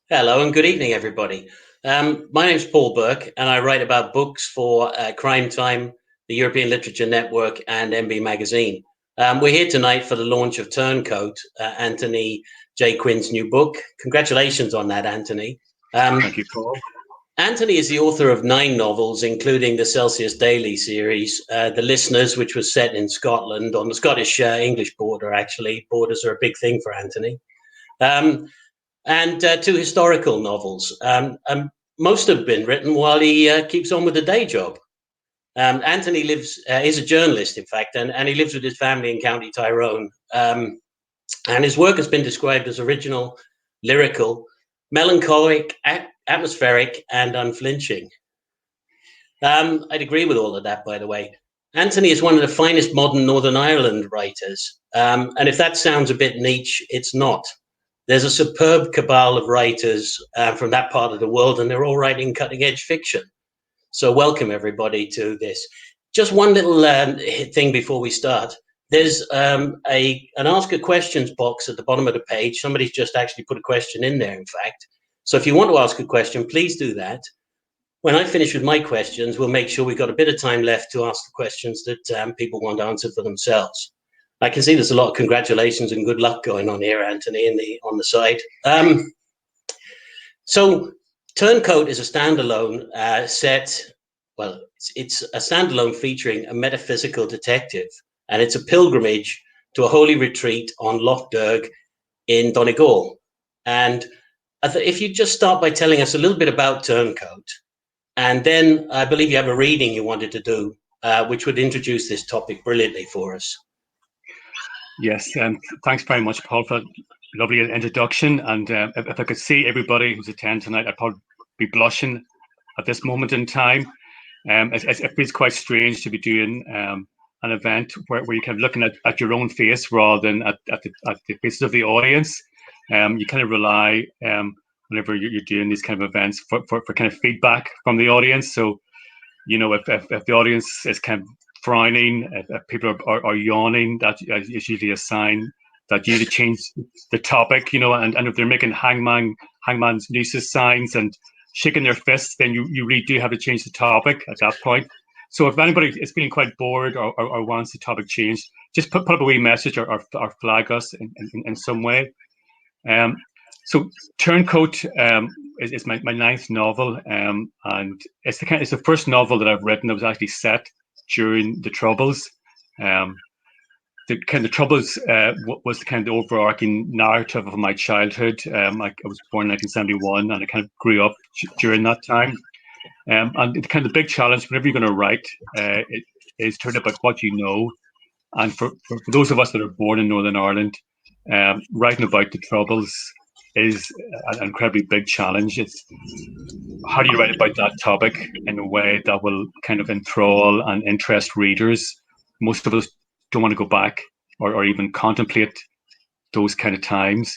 Hello and good evening, everybody. My name's Paul Burke, and I write about books for Crime Time, the European Literature Network, and MB Magazine. We're here tonight for the launch of Turncoat, Anthony J Quinn's new book. Congratulations on that, Anthony. Thank you, Paul. Anthony is the author of 9 novels, including the Celsius Daily series, The Listeners, which was set in Scotland, on the Scottish-English border, actually. Borders are a big thing for Anthony. And 2 historical novels. Most have been written while he keeps on with the day job. Anthony is a journalist, in fact, and he lives with his family in County Tyrone. And his work has been described as original, lyrical, melancholic, atmospheric, and unflinching. I'd agree with all of that, by the way. Anthony is one of the finest modern Northern Ireland writers. And if that sounds a bit niche, it's not. There's a superb cabal of writers from that part of the world, and they're all writing cutting-edge fiction. So welcome, everybody, to this. Just one little thing before we start. There's an Ask a Questions box at the bottom of the page. Somebody's just actually put a question in there, in fact. So if you want to ask a question, please do that. When I finish with my questions, we'll make sure we've got a bit of time left to ask the questions that people want answered for themselves. I can see there's a lot of congratulations and good luck going on here, Anthony, on the side. So Turncoat is a standalone set. Well, it's a standalone featuring a metaphysical detective, and it's a pilgrimage to a holy retreat on Loch Derg in Donegal. And if you just start by telling us a little bit about Turncoat, and then I believe you have a reading you wanted to do, which would introduce this topic brilliantly for us. Yes, thanks very much, Paul, for a lovely introduction. And if I could see everybody who's attending tonight, I'd probably be blushing at this moment in time. It feels quite strange to be doing an event where you're kind of looking at your own face rather than at the faces of the audience. You kind of rely, whenever you're doing these kind of events, for kind of feedback from the audience. So, you know, if the audience is kind of frowning, if people are yawning, that is usually a sign that you need to change the topic, you know, and if they're making hangman's nooses signs and shaking their fists, then you really do have to change the topic at that point. So if anybody is feeling quite bored or wants the topic changed, just put up a wee message or flag us in some way. So Turncoat is my 9th novel, and it's the first novel that I've written that was actually set during the Troubles. The kind of Troubles was the kind of overarching narrative of my childhood. I was born in 1971, and I kind of grew up during that time. And the kind of big challenge whenever you're going to write it is to write about what you know. And for those of us that are born in Northern Ireland, writing about the Troubles is an incredibly big challenge. It's how do you write about that topic in a way that will kind of enthrall and interest readers? Most of us don't want to go back or even contemplate those kind of times.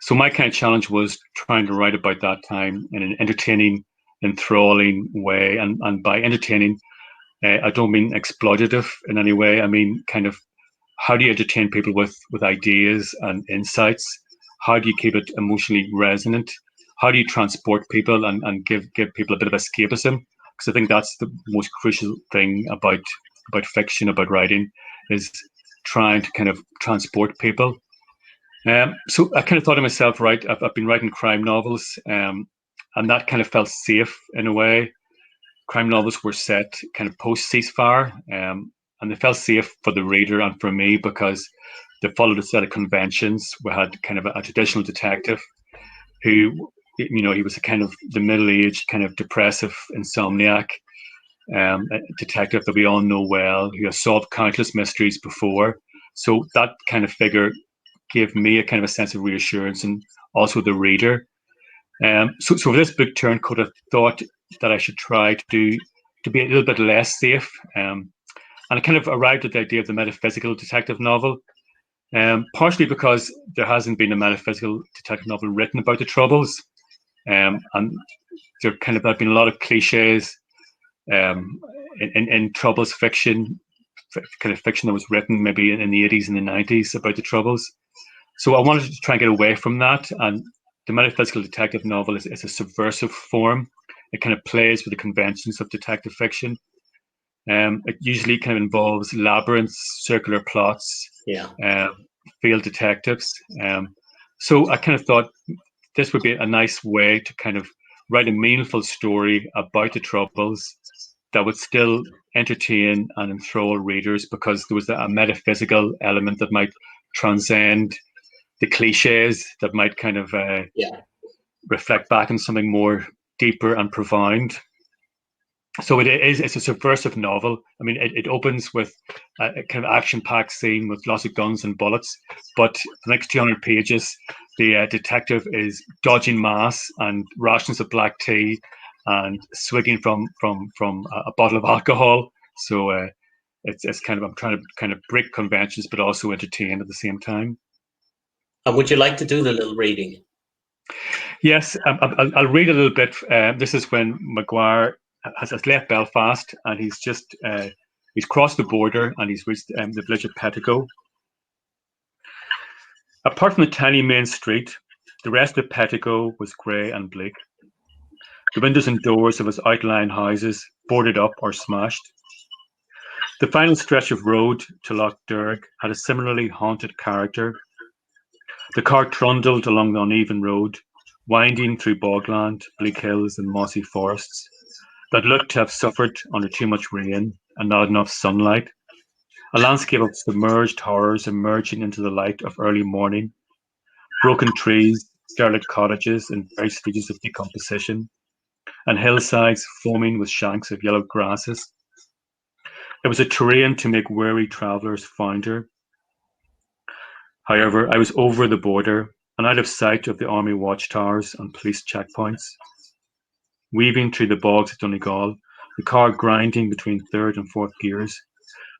So my kind of challenge was trying to write about that time in an entertaining, enthralling way. And by entertaining, I don't mean exploitative in any way. I mean kind of how do you entertain people with ideas and insights? How do you keep it emotionally resonant? How do you transport people and give people a bit of escapism? Because I think that's the most crucial thing about fiction, about writing, is trying to kind of transport people. So I kind of thought to myself, right, I've been writing crime novels, and that kind of felt safe in a way. Crime novels were set kind of post-ceasefire, and they felt safe for the reader and for me because they followed a set of conventions. We had kind of a traditional detective who, you know, he was a kind of the middle-aged, kind of depressive insomniac detective that we all know well, who has solved countless mysteries before. So that kind of figure gave me a kind of a sense of reassurance, and also the reader. So for this book Turncoat, I thought that I should try to be a little bit less safe. And I kind of arrived at the idea of the metaphysical detective novel, partially because there hasn't been a metaphysical detective novel written about the Troubles. And there kind of have been a lot of cliches in Troubles fiction, kind of fiction that was written maybe in the 80s and the 90s about the Troubles. So I wanted to try and get away from that and the metaphysical detective novel is a subversive form. It kind of plays with the conventions of detective fiction. It usually kind of involves labyrinths, circular plots, field detectives. So I kind of thought this would be a nice way to kind of write a meaningful story about the Troubles that would still entertain and enthrall readers, because there was a metaphysical element that might transcend the cliches, that might kind of reflect back on something more deeper and profound. So it's a subversive novel. I mean, it opens with a kind of action-packed scene with lots of guns and bullets, but the next 200 pages, the detective is dodging mass and rations of black tea and swigging from a bottle of alcohol. So it's kind of, I'm trying to kind of break conventions, but also entertain at the same time. And would you like to do the little reading? Yes, I'll read a little bit. This is when Maguire has left Belfast, and he's crossed the border, and he's reached the village of Pettigo. Apart from the tiny main street, the rest of Pettigo was grey and bleak. The windows and doors of his outlying houses boarded up or smashed. The final stretch of road to Loch Derg had a similarly haunted character. The car trundled along the uneven road, winding through bogland, bleak hills, and mossy forests that looked to have suffered under too much rain and not enough sunlight. A landscape of submerged horrors emerging into the light of early morning. Broken trees, derelict cottages in various stages of decomposition, and hillsides foaming with shanks of yellow grasses. It was a terrain to make weary travellers founder. However, I was over the border and out of sight of the army watchtowers and police checkpoints. Weaving through the bogs of Donegal, the car grinding between third and fourth gears,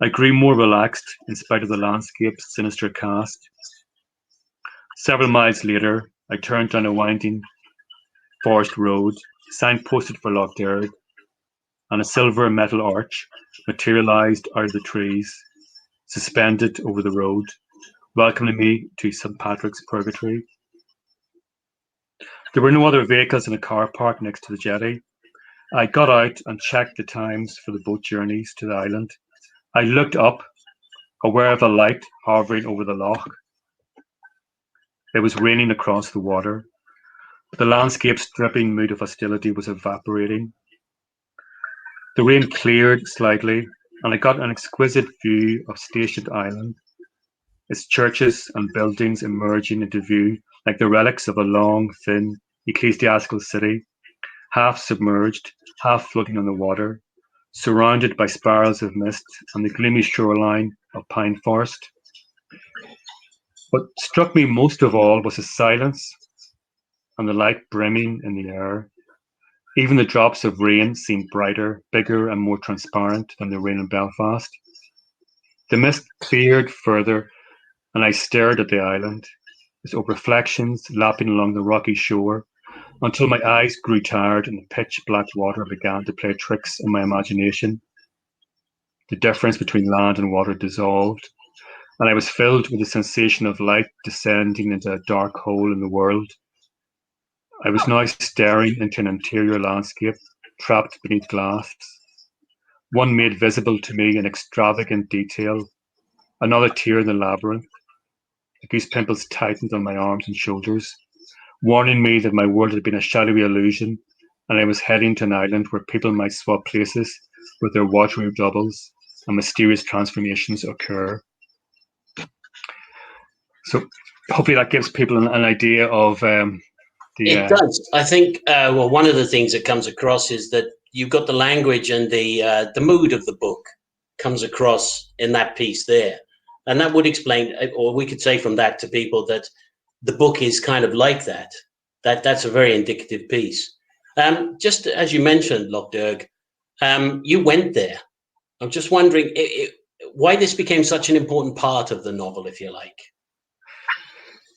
I grew more relaxed in spite of the landscape's sinister cast. Several miles later, I turned down a winding forest road, signposted for Loch Derg, and a silver metal arch materialized out of the trees, suspended over the road, welcoming me to St. Patrick's Purgatory. There were no other vehicles in a car park next to the jetty. I got out and checked the times for the boat journeys to the island. I looked up, aware of a light hovering over the loch. It was raining across the water. The landscape's dripping mood of hostility was evaporating. The rain cleared slightly, and I got an exquisite view of Stationed Island, its churches and buildings emerging into view like the relics of a long, thin, ecclesiastical city, half submerged, half floating on the water, surrounded by spirals of mist and the gloomy shoreline of pine forest. What struck me most of all was the silence and the light brimming in the air. Even the drops of rain seemed brighter, bigger, and more transparent than the rain in Belfast. The mist cleared further, and I stared at the island, its reflections lapping along the rocky shore, until my eyes grew tired and the pitch black water began to play tricks on my imagination. The difference between land and water dissolved, and I was filled with the sensation of light descending into a dark hole in the world. I was now staring into an interior landscape trapped beneath glass, one made visible to me in extravagant detail, another tear in the labyrinth. The goose pimples tightened on my arms and shoulders, warning me that my world had been a shadowy illusion, and I was heading to an island where people might swap places with their wardrobe doubles and mysterious transformations occur. So hopefully that gives people an idea of It does. I think, well, one of the things that comes across is that you've got the language and the mood of the book comes across in that piece there. And that would explain, or we could say from that to people that the book is kind of like that. That's a very indicative piece. Just as you mentioned, Loch Derg, you went there. I'm just wondering why this became such an important part of the novel, if you like.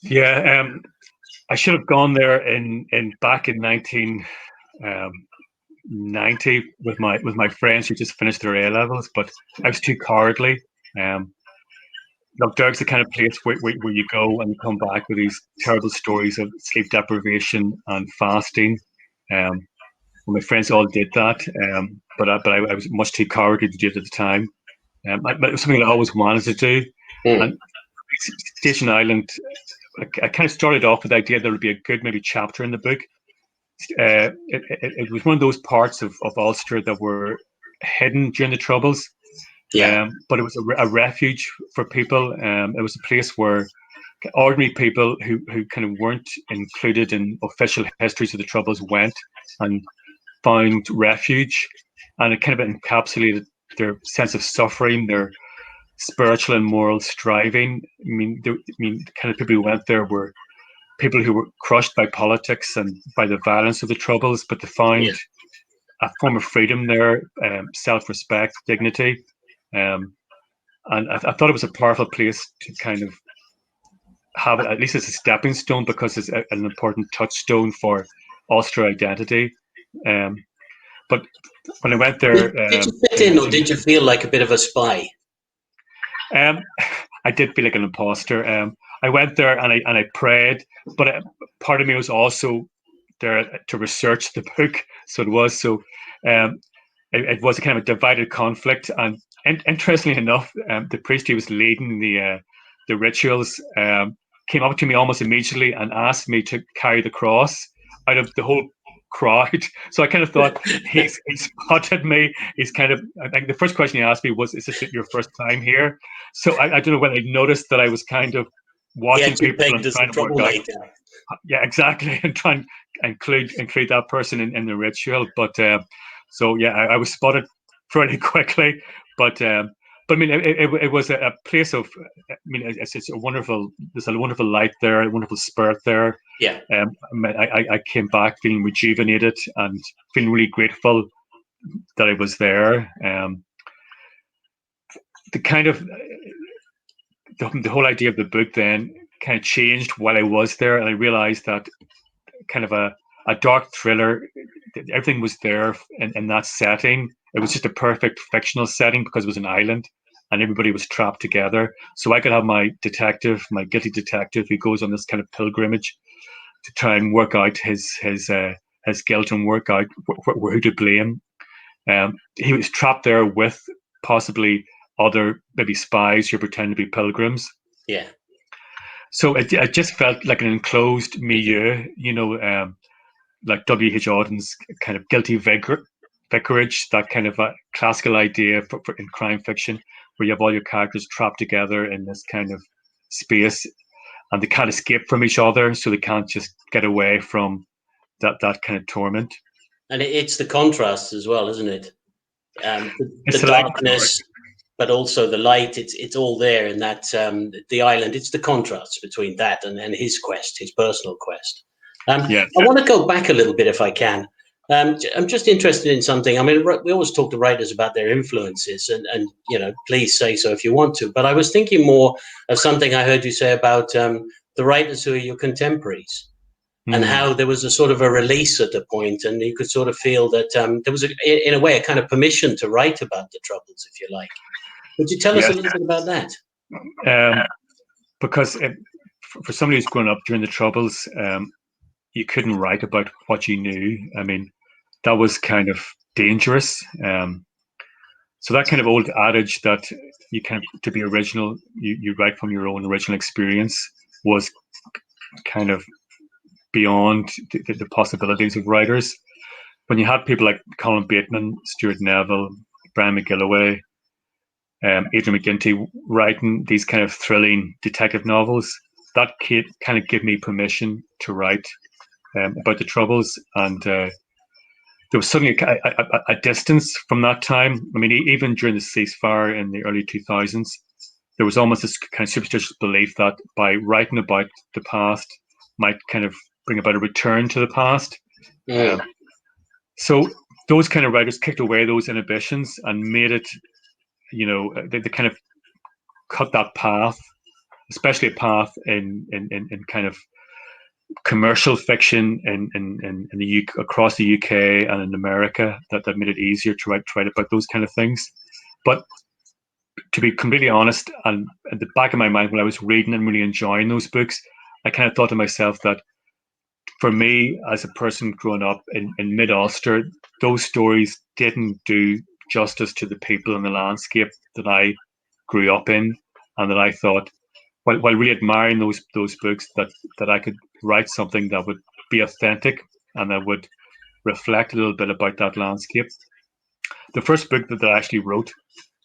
Yeah, I should have gone there back in 1990 with my friends who just finished their A levels, but I was too cowardly. Look, Derg's the kind of place where you go and you come back with these terrible stories of sleep deprivation and fasting. Um, well, my friends all did that, but I was much too cowardly to do it at the time. But it was something that I always wanted to do. Mm. And Station Island, I kind of started off with the idea there would be a good maybe chapter in the book. It was one of those parts of Ulster that were hidden during the Troubles. Yeah. But it was a refuge for people. It was a place where ordinary people who kind of weren't included in official histories of the Troubles went and found refuge, and it kind of encapsulated their sense of suffering, their spiritual and moral striving. The kind of people who went there were people who were crushed by politics and by the violence of the Troubles, but they found Yeah. a form of freedom there, self-respect, dignity. And I thought it was a powerful place to kind of have it, at least as a stepping stone, because it's an important touchstone for Ulster identity. But when I went there, Did you fit in, or did you feel like a bit of a spy? I did feel like an imposter. I went there and I prayed, but part of me was also there to research the book. So it was it was a kind of a divided conflict. And interestingly enough, the priest who was leading the rituals came up to me almost immediately and asked me to carry the cross out of the whole crowd. So I kind of thought he spotted me. He's kind of, I think the first question he asked me was, "Is this your first time here?" So I don't know whether he noticed that I was kind of watching people and trying to work out. Yeah, exactly, and trying to include that person in the ritual. But so yeah, I was spotted pretty quickly. But I mean, it was a place of, I mean, it's a wonderful. There's a wonderful light there, a wonderful spirit there. Yeah. I came back feeling rejuvenated and feeling really grateful that I was there. The kind of the whole idea of the book then kind of changed while I was there, and I realized that kind of a dark thriller, everything was there in that setting. It was just a perfect fictional setting because it was an island and everybody was trapped together. So I could have my detective, my guilty detective, who goes on this kind of pilgrimage to try and work out his guilt and work out who to blame. He was trapped there with possibly other maybe spies who pretend to be pilgrims. Yeah. So it just felt like an enclosed milieu, like W.H. Auden's kind of guilty vicarage, that kind of a classical idea for in crime fiction, where you have all your characters trapped together in this kind of space, and they can't escape from each other, so they can't just get away from that kind of torment. And it's the contrast as well, isn't it? It's The darkness, but also the light. It's all there in that the island. It's the contrast between that and his quest, his personal quest. Yeah. I want to go back a little bit if I can. I'm just interested in something. I mean, we always talk to writers about their influences, and please say so if you want to. But I was thinking more of something I heard you say about the writers who are your contemporaries, and how there was a sort of a release at a point, and you could sort of feel that there was, in a way, a kind of permission to write about the Troubles, if you like. Would you tell us a little bit about that? Because for somebody who's grown up during the Troubles, you couldn't write about what you knew. I mean, that was kind of dangerous. So that kind of old adage that to be original, you write from your own original experience, was kind of beyond the possibilities of writers. When you had people like Colin Bateman, Stuart Neville, Brian McGilloway, Adrian McGinty writing these kind of thrilling detective novels, that kind of gave me permission to write about the Troubles. And there was suddenly a distance from that time. I mean, even during the ceasefire in the early 2000s, there was almost this kind of superstitious belief that by writing about the past might kind of bring about a return to the past. So those kind of writers kicked away those inhibitions and made it, they kind of cut that path, especially a path in kind of commercial fiction in the across the UK and in America, that made it easier to write about those kind of things. But to be completely honest, and at the back of my mind when I was reading and really enjoying those books, I kind of thought to myself that for me, as a person growing up in mid-Ulster, those stories didn't do justice to the people and the landscape that I grew up in, and that I thought, while really admiring those books, that I could write something that would be authentic and that would reflect a little bit about that landscape. The first book that I actually wrote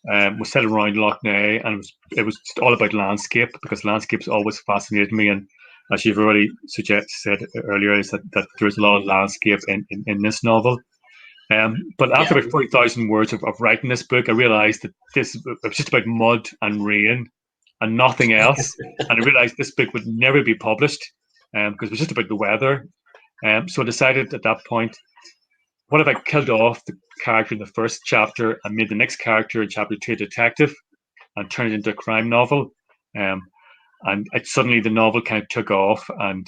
was set around Loch, and it was just all about landscape, because landscapes always fascinated me. And as you've already said earlier, is that there's a lot of landscape in this novel. But after about 40,000 words of writing this book, I realized that it was just about mud and rain and nothing else. And I realized this book would never be published because it was just about the weather. So I decided at that point, what if I killed off the character in the first chapter and made the next character in chapter 2 a detective and turned it into a crime novel? And suddenly the novel kind of took off, and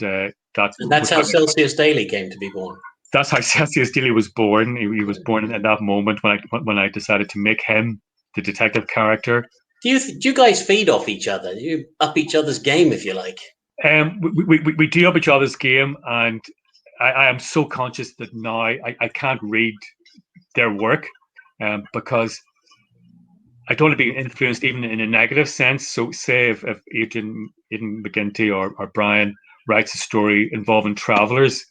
that's how Celsius Daily came to be born. That's how Celsius Daily was born. He was born at that moment when I decided to make him the detective character. Do you guys feed off each other? Do you up each other's game, if you like? We do up each other's game, and I am so conscious that now I can't read their work because I don't want to be influenced even in a negative sense. So say if Aidan McGinty or Brian writes a story involving travelers,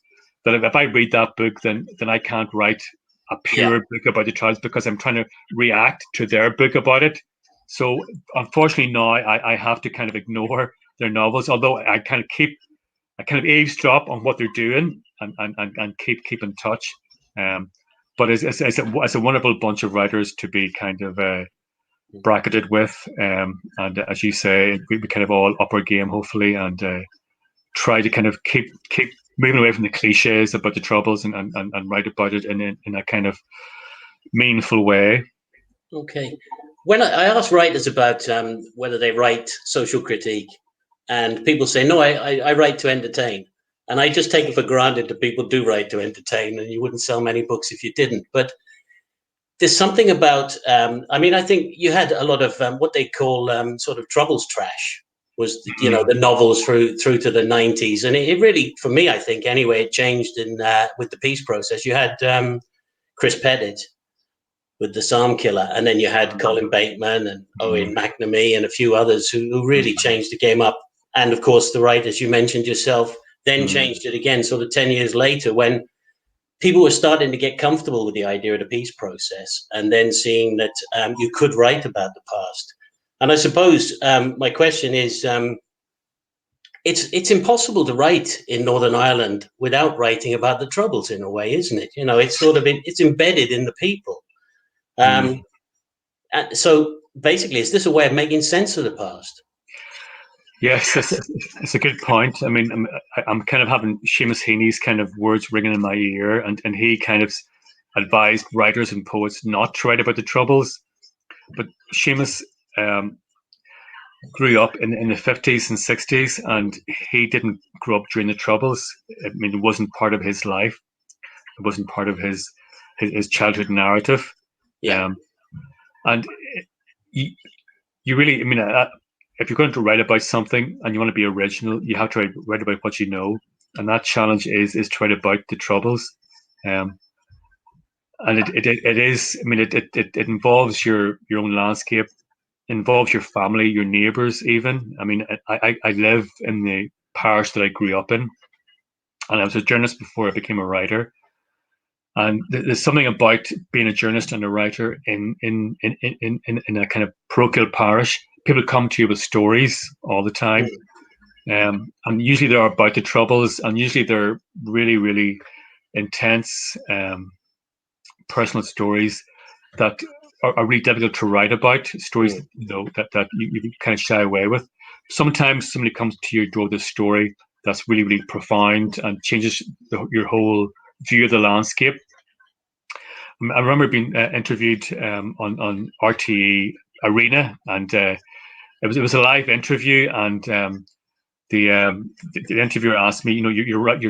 that if I read that book, then I can't write a pure book about the travels because I'm trying to react to their book about it. So unfortunately now I have to kind of ignore their novels, although I kind of eavesdrop on what they're doing and keep in touch. But it's a wonderful bunch of writers to be kind of bracketed with, and as you say, we kind of all up our game hopefully, and try to kind of keep moving away from the cliches about the troubles and write about it in a kind of meaningful way. Okay. When I ask writers about whether they write social critique, and people say, no, I write to entertain. And I just take it for granted that people do write to entertain, and you wouldn't sell many books if you didn't. But there's something about, I think you had a lot of what they call sort of troubles trash, was, the novels through to the 90s. And it really, for me, I think anyway, it changed with the peace process. You had Chris Pettit with The Psalm Killer, and then you had Colin Bateman and Owen McNamee and a few others who really changed the game up. And of course, the writers you mentioned yourself then changed it again, sort of 10 years later, when people were starting to get comfortable with the idea of the peace process, and then seeing that you could write about the past. And I suppose my question is, it's impossible to write in Northern Ireland without writing about the Troubles in a way, isn't it? It's sort of it's embedded in the people. And so basically, is this a way of making sense of the past? Yes, it's a good point. I mean, I'm kind of having Seamus Heaney's kind of words ringing in my ear, and he kind of advised writers and poets not to write about the Troubles. But Seamus grew up in the 50s and 60s, and he didn't grow up during the Troubles. I mean, it wasn't part of his life. It wasn't part of his childhood narrative. Yeah. And you really, I mean, if you're going to write about something and you want to be original, you have to write about what you know, and that challenge is to write about the Troubles, and it is. I mean, it involves your own landscape, involves your family, your neighbours, even. I mean, I live in the parish that I grew up in, and I was a journalist before I became a writer. And there's something about being a journalist and a writer in a kind of parochial parish. People come to you with stories all the time, and usually they're about the Troubles, and usually they're really, really intense, personal stories that are really difficult to write about. Stories that you kind of shy away with. Sometimes somebody comes to your door with a story that's really, really profound and changes your whole view of the landscape. I remember being interviewed on RTE Arena, and it was a live interview, and the interviewer asked me, you're writing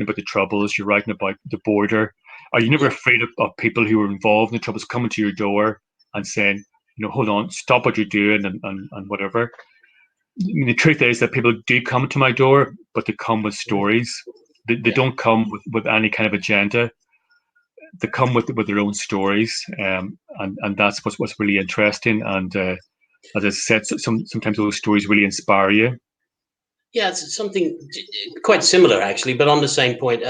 about the Troubles, you're writing about the border. Are you never afraid of people who were involved in the Troubles coming to your door and saying, hold on, stop what you're doing and whatever. I mean, the truth is that people do come to my door, but they come with stories. They don't come with any kind of agenda. They come with their own stories, and that's what's really interesting. And as I said, sometimes those stories really inspire you. Yeah, it's something quite similar, actually, but on the same point.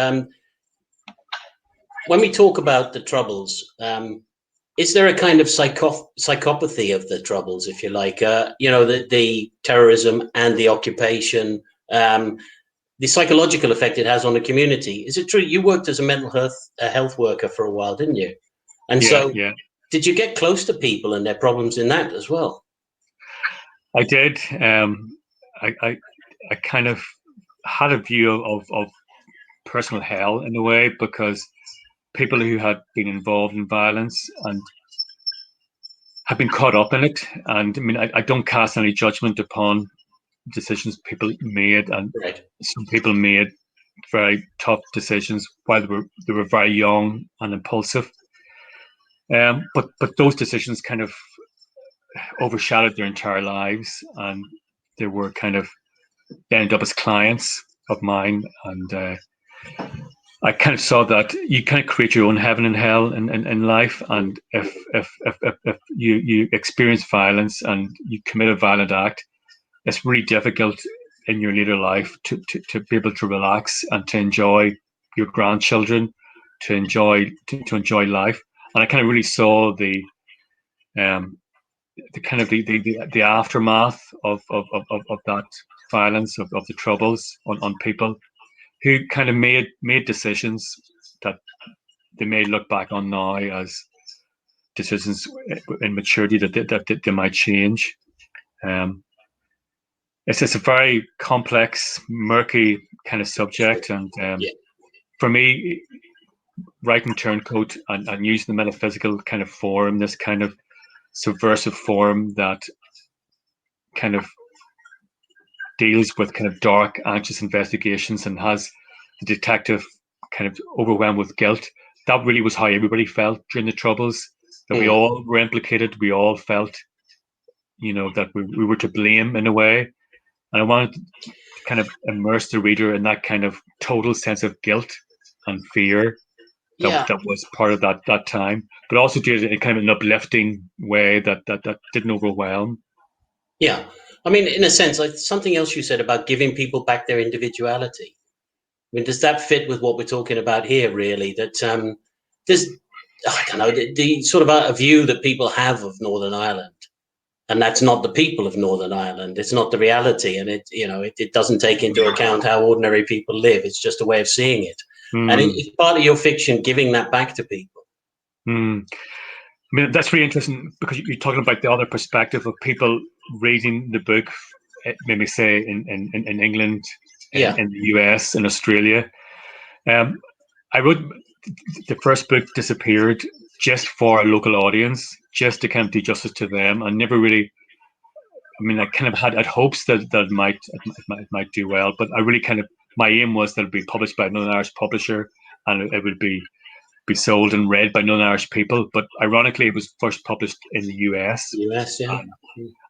When we talk about the Troubles, is there a kind of psychopathy of the Troubles, if you like? The terrorism and the occupation, the psychological effect it has on the community. Is it true? You worked as a mental health worker for a while, didn't you? And yeah. Did you get close to people and their problems in that as well? I did. I kind of had a view of personal hell in a way, because people who had been involved in violence and have been caught up in it. And I mean, I don't cast any judgment upon decisions people made, and right. Some people made very tough decisions while they were very young and impulsive. But those decisions kind of overshadowed their entire lives, and they were they ended up as clients of mine. And I kind of saw that you kind of create your own heaven and hell in life. And if you experience violence and you commit a violent act, it's really difficult in your later life to be able to relax and to enjoy your grandchildren, to enjoy life. And I kind of really saw the kind of the aftermath of that violence, of the Troubles on people who kind of made decisions that they may look back on now as decisions in maturity that they might change. It's just a very complex, murky kind of subject, and for me, writing Turncoat and using the metaphysical kind of form, this kind of subversive form that kind of deals with kind of dark, anxious investigations and has the detective kind of overwhelmed with guilt. That really was how everybody felt during the Troubles, that we all were implicated. We all felt, that we were to blame in a way. And I wanted to kind of immerse the reader in that kind of total sense of guilt and fear that was part of that time, but also do it in kind of an uplifting way that didn't overwhelm. Yeah. I mean, in a sense, like something else you said about giving people back their individuality. I mean, does that fit with what we're talking about here, really? That there's, I don't know, the sort of a view that people have of Northern Ireland, and that's not the people of Northern Ireland. It's not the reality, and it doesn't take into account how ordinary people live. It's just a way of seeing it, and it's part of your fiction giving that back to people. I mean, that's really interesting, because you're talking about the other perspective of people reading the book, maybe say in England, in the US, in Australia. I wrote the first book, Disappeared, just for a local audience, just to kind of do justice to them. I never really, I mean, I kind of had hopes that it might do well, but I really kind of, my aim was that it would be published by another Irish publisher, and it would be sold and read by non-Irish people. But ironically, it was first published in the US.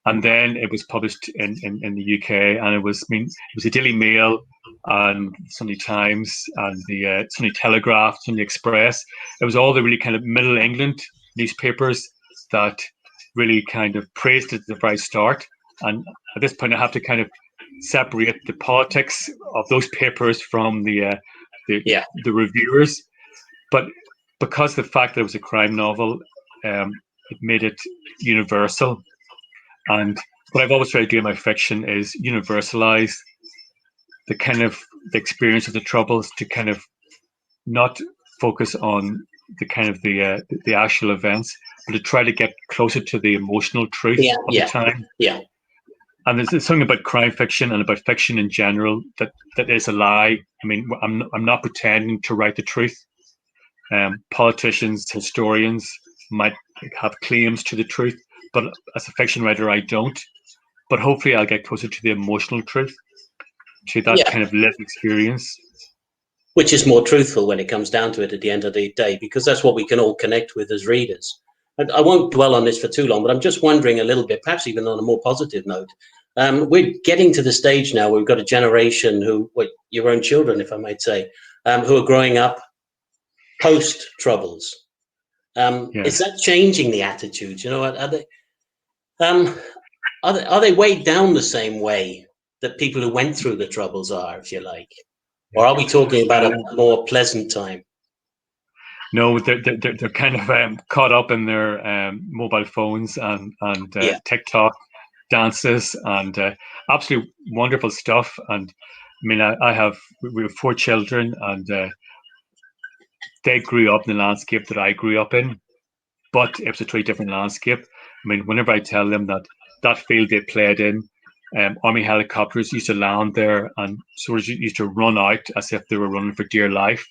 And then it was published in the UK, and it was the Daily Mail and Sunday Times and the Sunday Telegraph, Sunday Express. It was all the really kind of Middle England newspapers that really kind of praised it at the very start. And at this point, I have to kind of separate the politics of those papers from the reviewers. But because the fact that it was a crime novel, it made it universal. And what I've always tried to do in my fiction is universalize the kind of the experience of the Troubles, to kind of not focus on the kind of the actual events, but to try to get closer to the emotional truth of the time. Yeah. And there's something about crime fiction and about fiction in general that is a lie. I mean, I'm not pretending to write the truth. Politicians, historians might have claims to the truth, but as a fiction writer, I don't. But hopefully I'll get closer to the emotional truth, to that kind of lived experience. Which is more truthful when it comes down to it at the end of the day, because that's what we can all connect with as readers. I won't dwell on this for too long, but I'm just wondering a little bit, perhaps even on a more positive note. We're getting to the stage now where we've got a generation who, well, your own children, if I might say, who are growing up post Troubles. Is that changing the attitudes? You know, are they weighed down the same way that people who went through the Troubles are, if you like? Or are we talking about a more pleasant time? No, they're kind of caught up in their mobile phones and TikTok dances and absolutely wonderful stuff. And I mean, we have 4 children, and they grew up in the landscape that I grew up in, but it was a totally different landscape. I mean, whenever I tell them that field they played in, Army helicopters used to land there and sort of used to run out as if they were running for dear life.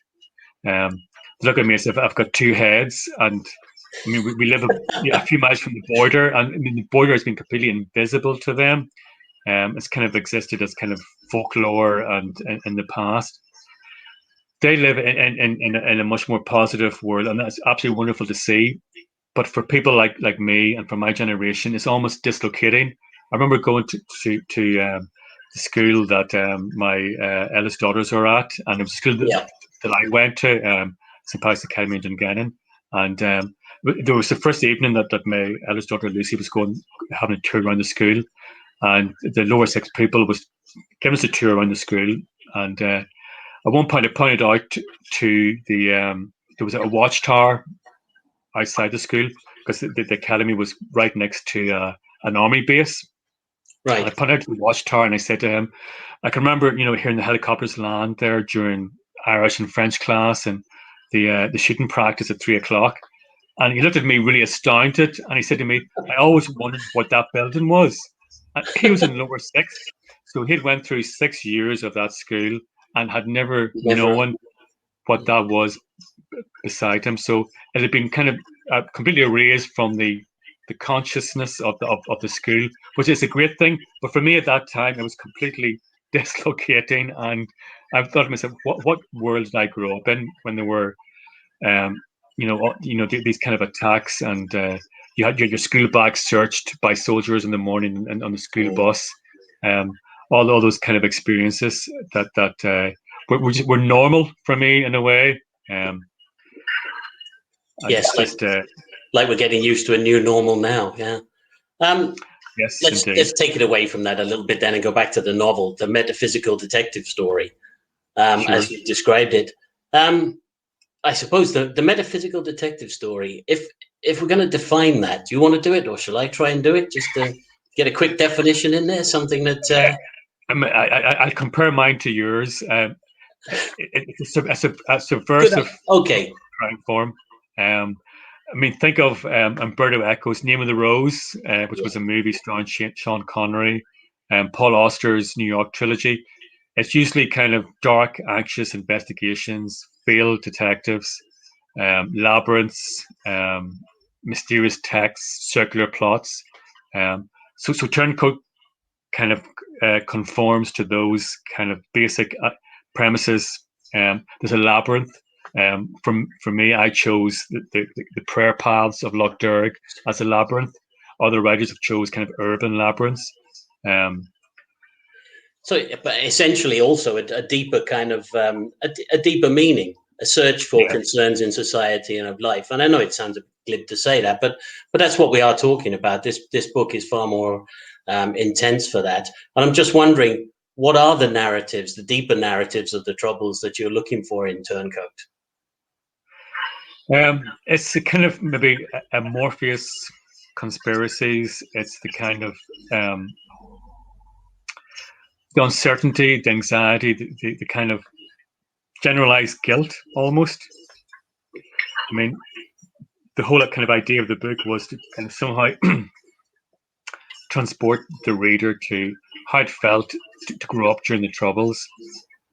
Look at me as if I've got 2 heads, and I mean, we live a few miles from the border, and I mean, the border has been completely invisible to them. It's kind of existed as kind of folklore and in the past. They live in a much more positive world, and that's absolutely wonderful to see. But for people like me and for my generation, it's almost dislocating. I remember going to the school that my eldest daughters are at, and it was a school that I went to, St. Paul's Academy in Dungannon. And there was the first evening that my eldest daughter Lucy was having a tour around the school, and the lower 6 people was giving us a tour around the school. And at one point, I pointed out to the there was a watchtower outside the school, because the academy was right next to an army base. Right. And I pointed out to the watchtower, and I said to him, I can remember, hearing the helicopters land there during Irish and French class, and the shooting practice at 3:00. And he looked at me really astounded, and he said to me, I always wondered what that building was. And he was in lower 6, so he'd went through 6 years of that school and had never known what that was beside him. So it had been kind of completely erased from the consciousness of the school, which is a great thing. But for me at that time, it was completely dislocating, and I thought to myself, what world did I grow up in when there were these kind of attacks, and you had your school bag searched by soldiers in the morning and on the school bus, all those kind of experiences that were normal for me in a way. Yes, like we're getting used to a new normal now. Yeah. Yes, let's take it away from that a little bit then and go back to the novel, the metaphysical detective story, sure, as you described it. I suppose the metaphysical detective story, if we're going to define that, do you want to do it, or shall I try and do it, just to get a quick definition in there, something that... I compare mine to yours. It's a subversive crime form. I mean, think of Umberto Eco's Name of the Rose, which was a movie starring Sean Connery, and Paul Auster's New York trilogy. It's usually kind of dark, anxious investigations, failed detectives, labyrinths, mysterious texts, circular plots. So Turncoat kind of conforms to those kind of basic premises. There's a labyrinth. For me, I chose the prayer paths of Loch Derg as a labyrinth. Other writers have chose kind of urban labyrinths. So, but essentially, also a deeper kind of a deeper meaning, a search for concerns in society and of life. And I know it sounds a bit glib to say that, but that's what we are talking about. This book is far more intense for that. And I'm just wondering, what are the narratives, the deeper narratives of the Troubles that you're looking for in Turncoat? It's a kind of maybe a Morpheus conspiracies. It's the kind of the uncertainty, the anxiety, the kind of generalized guilt almost. I mean, the whole kind of idea of the book was to kind of somehow transport the reader to how it felt to grow up during the Troubles,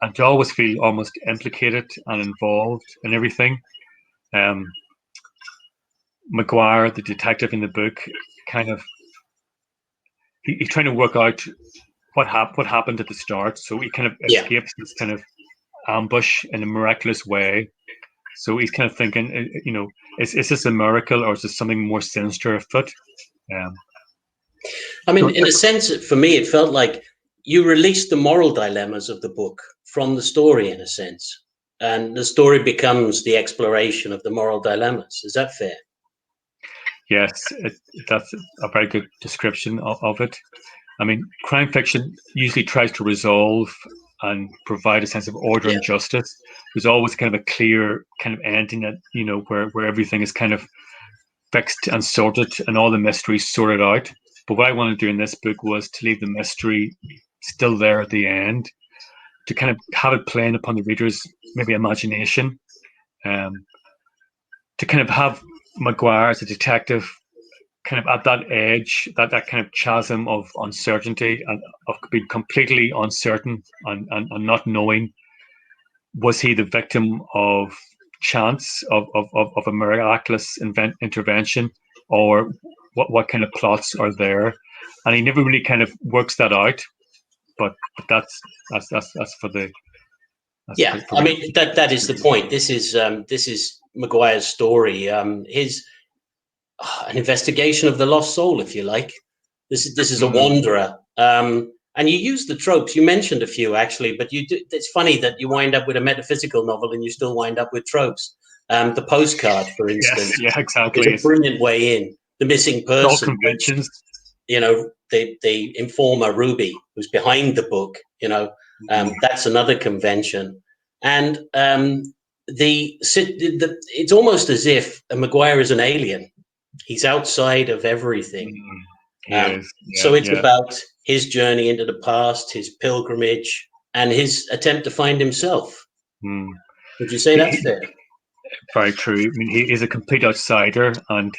and to always feel almost implicated and involved in everything. Maguire, the detective in the book, kind of he's trying to work out what happened at the start, so he kind of escapes this kind of ambush in a miraculous way, So he's kind of thinking, is this a miracle or is this something more sinister afoot? I mean, in a sense, for me, it felt like you released the moral dilemmas of the book from the story, in a sense, and the story becomes the exploration of the moral dilemmas. Is that fair? Yes, that's a very good description of it. I mean, crime fiction usually tries to resolve and provide a sense of order and justice. There's always kind of a clear kind of ending that, where everything is kind of fixed and sorted and all the mysteries sorted out. But what I wanted to do in this book was to leave the mystery still there at the end, to kind of have it playing upon the reader's maybe imagination, to kind of have Maguire as a detective kind of at that edge, that kind of chasm of uncertainty and of being completely uncertain and not knowing, was he the victim of chance, of a miraculous intervention, or what kind of plots are there? And he never really kind of works that out, but that's for the I mean, that is the point. This is Maguire's story. His an investigation of the lost soul, if you like. This is a wanderer, and you use the tropes. You mentioned a few actually, but it's funny that you wind up with a metaphysical novel and you still wind up with tropes. The postcard, for instance, yes, exactly, is a brilliant way in. The missing person, all conventions. The informer Ruby, who's behind the book. That's another convention, and it's almost as if Maguire is an alien. He's outside of everything. So it's about his journey into the past, his pilgrimage, and his attempt to find himself. Would you say that's fair? Very true. I mean, he is a complete outsider, and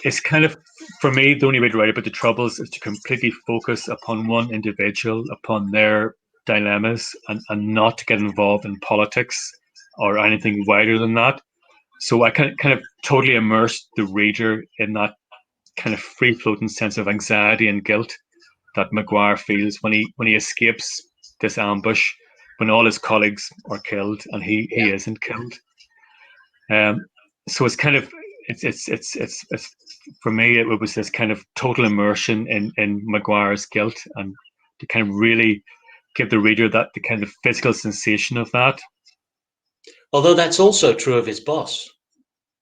it's kind of, for me, the only way to write about the Troubles is to completely focus upon one individual, upon their dilemmas, and not to get involved in politics or anything wider than that. So I kind of totally immersed the reader in that kind of free-floating sense of anxiety and guilt that Maguire feels when he escapes this ambush, when all his colleagues are killed and he isn't killed. So it's kind of it's for me, it was this kind of total immersion in Maguire's guilt, and to kind of really give the reader the kind of physical sensation of that. Although that's also true of his boss,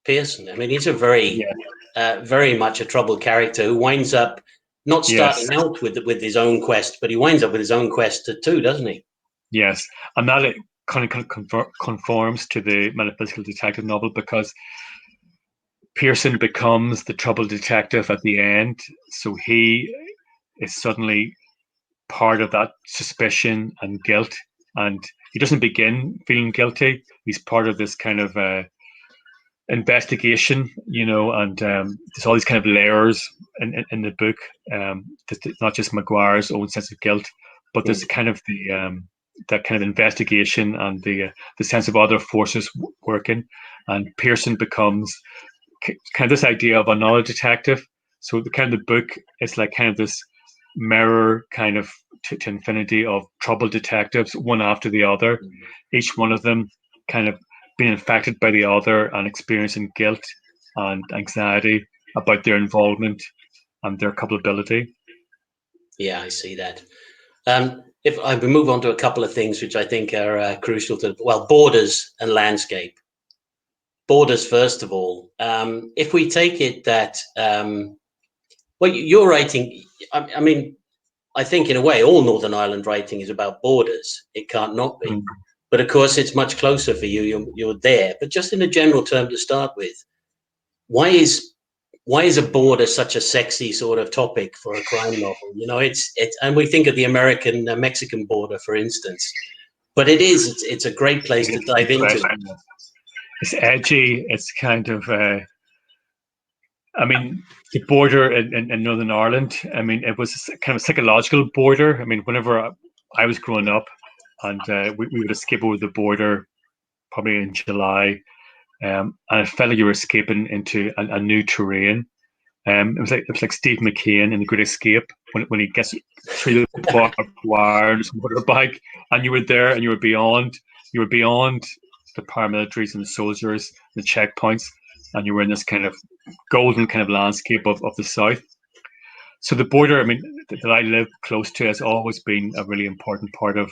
Pearson. I mean, he's a very much a troubled character who winds up not starting out with his own quest, but he winds up with his own quest too, doesn't he? Yes, and that it kind of conforms to the metaphysical detective novel, because Pearson becomes the troubled detective at the end, so he is suddenly part of that suspicion and guilt, and he doesn't begin feeling guilty. He's part of this kind of investigation, and there's all these kind of layers in the book. It's not just Maguire's own sense of guilt, but there's kind of that kind of investigation and the sense of other forces working, and Pearson becomes kind of this idea of another detective. So the kind of the book is like kind of this mirror kind of to infinity of troubled detectives, one after the other, each one of them kind of being infected by the other and experiencing guilt and anxiety about their involvement and their culpability. Yeah, I see that. If I move on to a couple of things which I think are crucial to, borders and landscape. Borders, first of all. If we take it that, you're writing, I mean, I think in a way all Northern Ireland writing is about borders. It can't not be. But of course, it's much closer for you. You're there. But just in a general term to start with, why is a border such a sexy sort of topic for a crime novel? It's and we think of the American-Mexican border, for instance. But it's a great place to dive into. It's edgy. It's kind of, I mean, the border in Northern Ireland, I mean, it was kind of a psychological border. I mean, whenever I was growing up, and we would escape over the border probably in July, and it felt like you were escaping into a new terrain. It was like Steve McCain in The Great Escape when he gets through the barbed wire and his motorbike, and you were there and you were beyond the paramilitaries and the soldiers, the checkpoints, and you were in this kind of golden kind of landscape of the south. So the border, I mean, that I live close to has always been a really important part of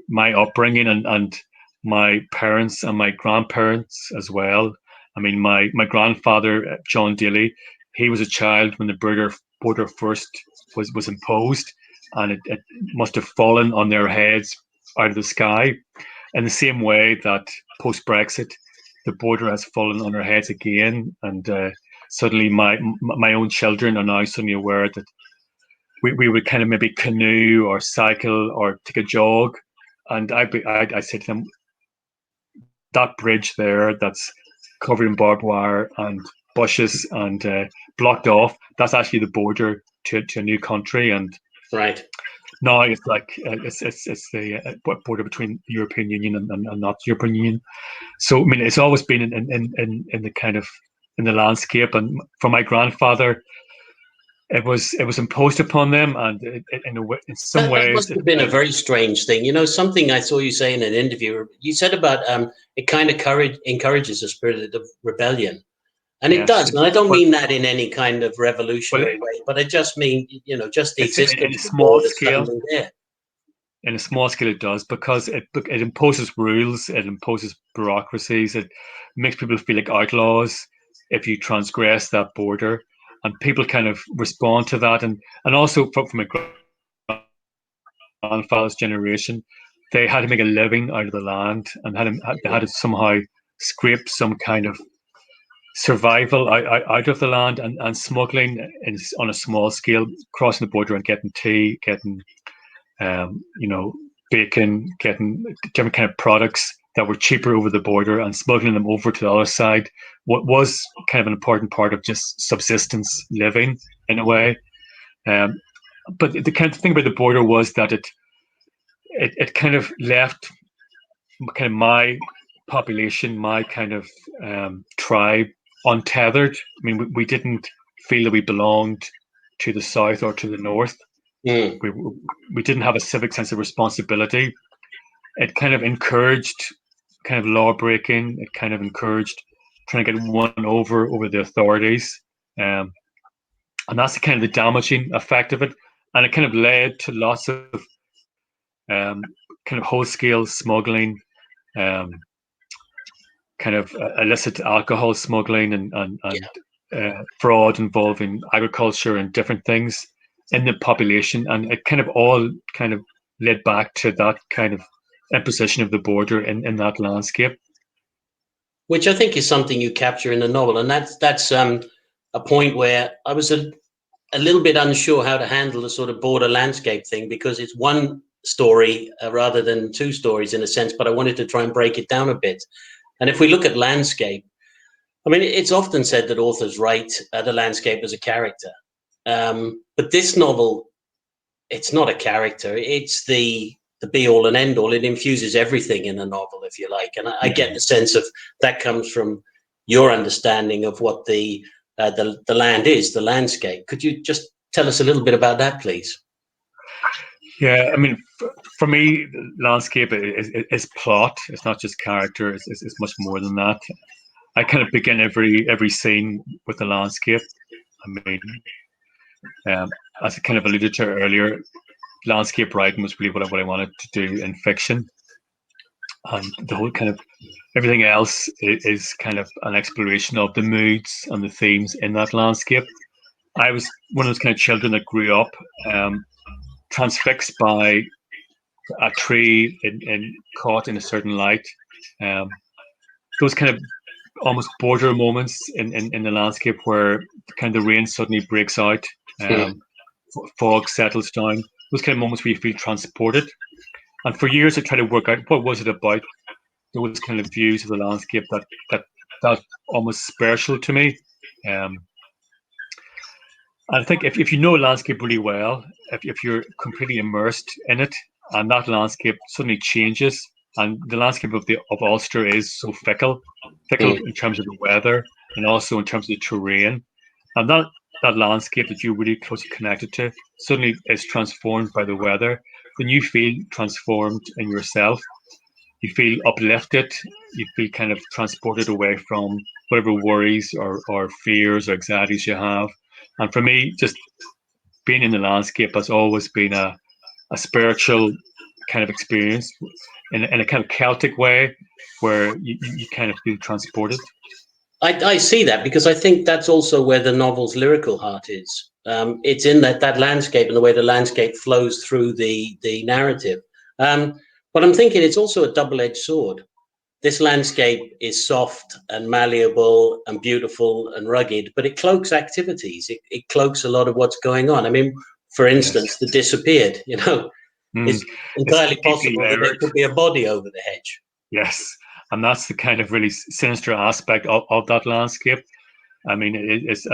my upbringing and my parents and my grandparents as well. I mean, my grandfather, John Daly, he was a child when the border first was imposed, and it must have fallen on their heads out of the sky. In the same way that post-Brexit, the border has fallen on our heads again, and suddenly my own children are now suddenly aware that we would kind of maybe canoe or cycle or take a jog, and I said to them, that bridge there that's covered in barbed wire and bushes and blocked off, that's actually the border to a new country. And right now it's like it's the border between the European Union and not the European Union. So I mean, it's always been in the kind of in the landscape, and for my grandfather, it was imposed upon them, and in some that ways must have been a very strange thing. You know, something I saw you say in an interview, you said about it kind of encourages a spirit of rebellion. And it yes, does. And I don't but mean that in any kind of revolutionary way, but I just mean, you know, just the it's in existence a of the small border scale. suddenly there. In a small scale, it does, because it imposes rules, it imposes bureaucracies, it makes people feel like outlaws if you transgress that border, and people kind of respond to that. And also from my grandfather's generation, they had to make a living out of the land, and they had to somehow scrape some kind of survival out of the land, and smuggling on a small scale, crossing the border and getting tea, getting you know, bacon, getting different kind of products that were cheaper over the border and smuggling them over to the other side. What was kind of an important part of just subsistence living in a way. But the kind of thing about the border was that it kind of left kind of my population, my kind of tribe, untethered. I mean, we didn't feel that we belonged to the south or to the north. Mm. We didn't have a civic sense of responsibility. It kind of encouraged kind of law breaking. It kind of encouraged trying to get one over the authorities, and that's the kind of the damaging effect of it. And it kind of led to lots of kind of whole scale smuggling, um, kind of illicit alcohol smuggling, and fraud involving agriculture and different things in the population, and it kind of all kind of led back to that kind of imposition of the border in that landscape. Which I think is something you capture in the novel. And that's a point where I was a little bit unsure how to handle the sort of border landscape thing, because it's one story rather than two stories in a sense, but I wanted to try and break it down a bit. And if we look at landscape, I mean, it's often said that authors write the landscape as a character. But this novel, it's not a character. It's the be all and end all. It infuses everything in a novel, if you like. And I get the sense of that comes from your understanding of what the land is, the landscape. Could you just tell us a little bit about that, please? Yeah, I mean, for me, landscape is plot. It's not just character. It's much more than that. I kind of begin every scene with the landscape. I mean, as I kind of alluded to earlier, landscape writing was really what I wanted to do in fiction, and the whole kind of everything else is kind of an exploration of the moods and the themes in that landscape. I was one of those kind of children that grew up transfixed by a tree caught in a certain light. Those kind of almost border moments in the landscape where kind of the rain suddenly breaks out, fog settles down. Those kind of moments where you feel transported. And for years, I tried to work out what was it about those kind of views of the landscape that almost spiritual to me. I think if you know a landscape really well, if you're completely immersed in it, and that landscape suddenly changes, and the landscape of Ulster is so fickle in terms of the weather and also in terms of the terrain, and that landscape that you're really closely connected to suddenly is transformed by the weather, then you feel transformed in yourself. you feel uplifted, you feel kind of transported away from whatever worries or fears or anxieties you have. And for me, just being in the landscape has always been a spiritual kind of experience in a kind of Celtic way where you kind of feel transported. I see that because I think that's also where the novel's lyrical heart is. It's in that landscape and the way the landscape flows through the narrative. But I'm thinking it's also a double-edged sword. This landscape is soft and malleable and beautiful and rugged, but it cloaks activities. It cloaks a lot of what's going on. I mean, for instance, the disappeared, it's It's entirely deeply possible that there layered. could be a body over the hedge. Yes. And that's the kind of really sinister aspect of that landscape. I mean, it's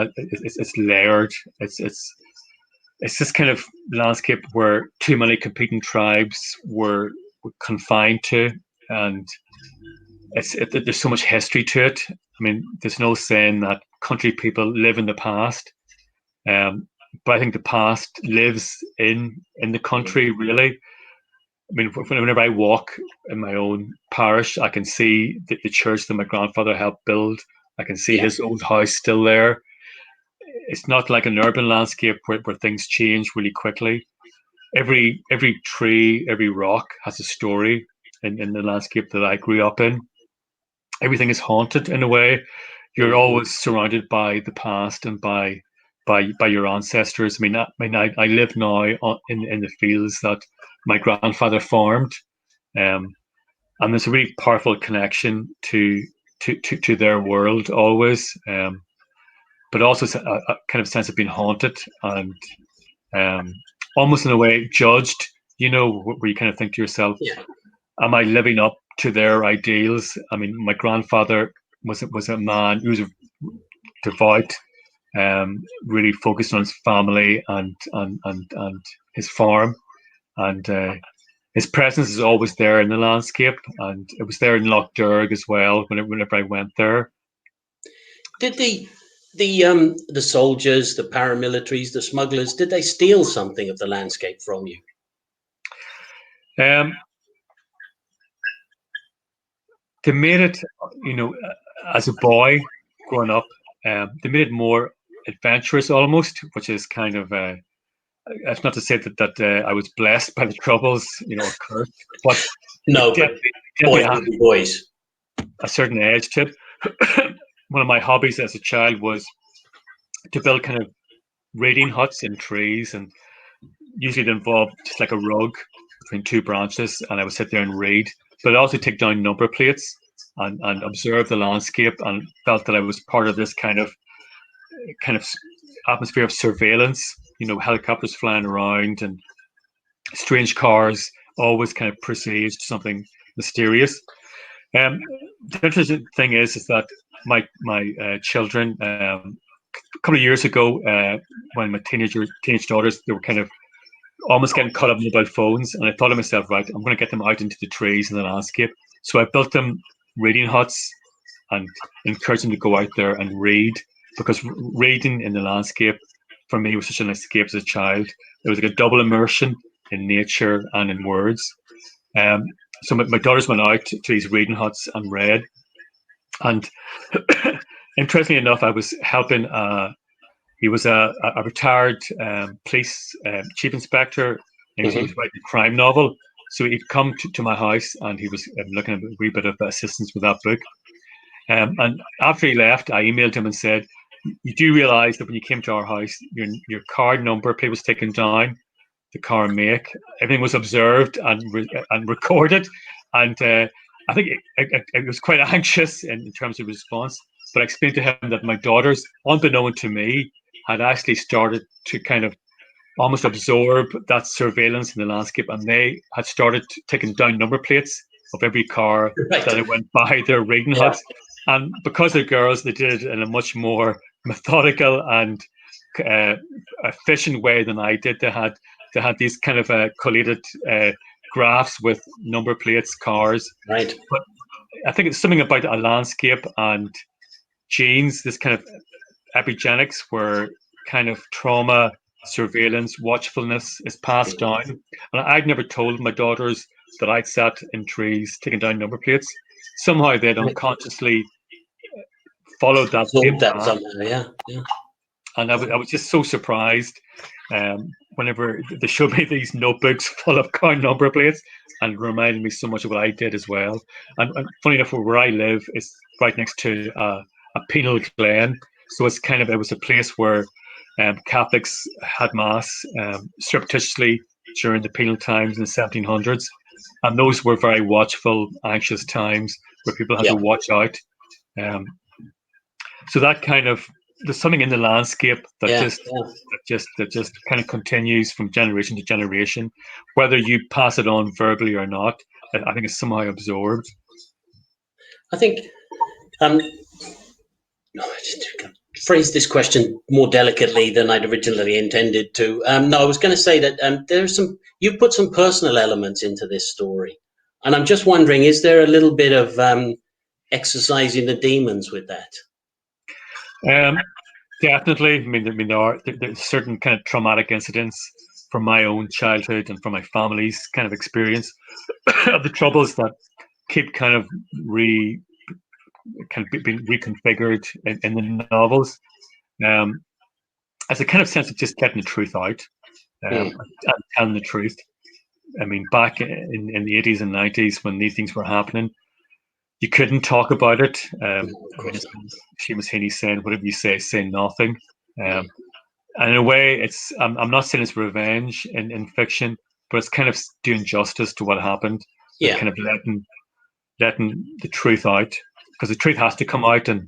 layered. It's this kind of landscape where too many competing tribes were confined to, and there's so much history to it. I mean, there's no saying that country people live in the past, but I think the past lives in the country, really. I mean, whenever I walk in my own parish, I can see the church that my grandfather helped build. I can see his old house still there. It's not like an urban landscape where things change really quickly. Every tree, every rock has a story in the landscape that I grew up in. Everything is haunted in a way. You're always surrounded by the past and by your ancestors. I live now in the fields that my grandfather farmed, and there's a really powerful connection to their world always, but also a kind of sense of being haunted and almost in a way judged. Where you kind of think to yourself, am I living up to their ideals? I mean, my grandfather was a man who was devout, really focused on his family and his farm, and his presence is always there in the landscape, and it was there in Loch Derg as well whenever I went there. Did the soldiers, the paramilitaries, the smugglers, did they steal something of the landscape from you? They made it, as a boy growing up, they made it more adventurous almost, which is kind of, that's not to say that I was blessed by the troubles, cursed, but no, but definitely boys had will be boys. a certain edge to it. One of my hobbies as a child was to build kind of reading huts in trees, and usually it involved just like a rug between two branches, and I would sit there and read. But I'd also take down number plates and observe the landscape, and felt that I was part of this kind of atmosphere of surveillance. Helicopters flying around and strange cars, always kind of presaged something mysterious. The interesting thing is that my children, a couple of years ago, when my teenage daughters, they were kind of almost getting caught up in mobile phones, and I thought to myself, right, I'm going to get them out into the trees and the landscape. So I built them reading huts and encouraged them to go out there and read, because reading in the landscape for me was such an escape as a child. It was like a double immersion in nature and in words. So my daughters went out to these reading huts and read. And interestingly enough, I was helping. He was a retired police chief inspector, and he was writing a crime novel. So he'd come to my house, and he was looking at a wee bit of assistance with that book. And after he left, I emailed him and said, "You do realise that when you came to our house, your card number plate was taken down, the car make, everything was observed and recorded, and I think it was quite anxious in terms of response. But I explained to him that my daughters, unbeknown to me, had actually started to kind of almost absorb that surveillance in the landscape, and they had started taking down number plates of every car that it went by their reading huts. And because they're girls, they did it in a much more methodical and efficient way than I did. They had these kind of collated graphs with number plates, cars. Right. But I think it's something about a landscape and genes, this kind of epigenetics, where kind of trauma, surveillance, watchfulness is passed down. And I'd never told my daughters that I'd sat in trees taking down number plates. Somehow they'd unconsciously followed that same Absorb that path. somehow, yeah. And I was just so surprised whenever they showed me these notebooks full of coin number plates, and reminded me so much of what I did as well. And funny enough, where I live is right next to a penal glen, so it was a place where Catholics had mass surreptitiously during the penal times in the 1700s, and those were very watchful, anxious times where people had to watch out. So that kind of, there's something in the landscape that just kind of continues from generation to generation, whether you pass it on verbally or not. I think it's somehow absorbed. I think phrase this question more delicately than I'd originally intended to. No, I was going to say that you've put some personal elements into this story, and I'm just wondering, is there a little bit of exercising the demons with that? Definitely. I mean, there's certain kind of traumatic incidents from my own childhood and from my family's kind of experience of the troubles that keep kind of being reconfigured in the novels, as a kind of sense of just getting the truth out and telling the truth. I mean, back in the 80s and 90s when these things were happening, you couldn't talk about it. I mean, Seamus Heaney saying, "Whatever you say nothing." And in a way, I'm not saying it's revenge in fiction, but it's kind of doing justice to what happened. And kind of letting the truth out, because the truth has to come out. And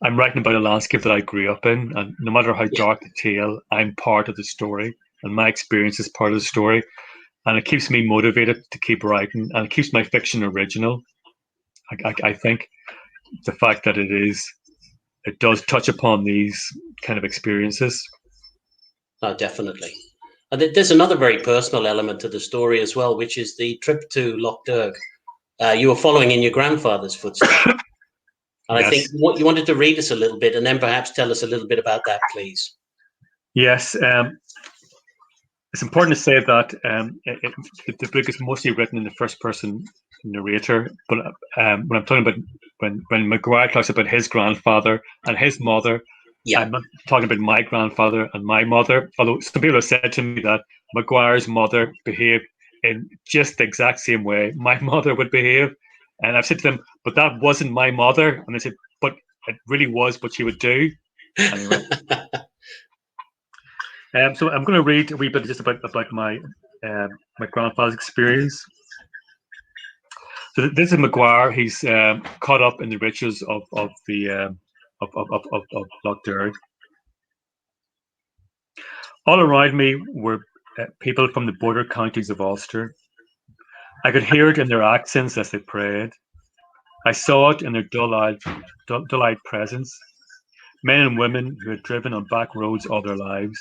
I'm writing about a landscape that I grew up in, and no matter how dark the tale, I'm part of the story, and my experience is part of the story. And it keeps me motivated to keep writing, and it keeps my fiction original. I think the fact that it does touch upon these kind of experiences. Oh, definitely. And there's another very personal element to the story as well, which is the trip to Loch Derg. You were following in your grandfather's footsteps. And yes. I think what you wanted to read us a little bit, and then perhaps tell us a little bit about that, please. Yes. It's important to say that the book is mostly written in the first-person narrator. But when I'm talking about when Maguire talks about his grandfather and his mother, I'm not talking about my grandfather and my mother. Although some people have said to me that Maguire's mother behaved in just the exact same way my mother would behave, and I've said to them, "But that wasn't my mother," and they said, "But it really was what she would do." Anyway. So I'm going to read a wee bit just about my my grandfather's experience. So this is Maguire. He's caught up in the riches of Loch Derg. All around me were people from the border counties of Ulster. I could hear it in their accents as they prayed. I saw it in their dull-eyed presence. Men and women who had driven on back roads all their lives,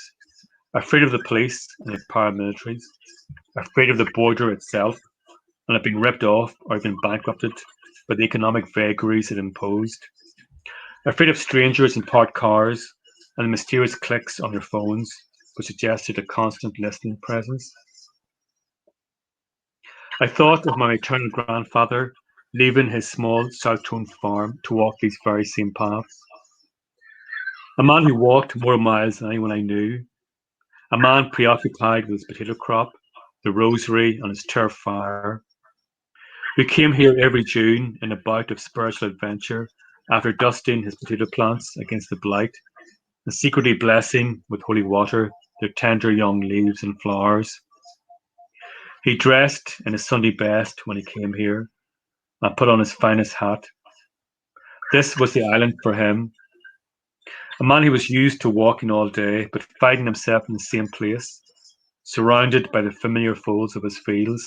afraid of the police and the paramilitaries, afraid of the border itself, and had been ripped off or even bankrupted by the economic vagaries it imposed, afraid of strangers in parked cars and the mysterious clicks on their phones, which suggested a constant listening presence. I thought of my maternal grandfather leaving his small South-Tone farm to walk these very same paths. A man who walked more miles than anyone I knew. A man preoccupied with his potato crop, the rosary, and his turf fire, who came here every June in a bout of spiritual adventure after dusting his potato plants against the blight, and secretly blessing with holy water their tender young leaves and flowers. He dressed in his Sunday best when he came here and put on his finest hat. This was the island for him. A man who was used to walking all day, but finding himself in the same place, surrounded by the familiar folds of his fields.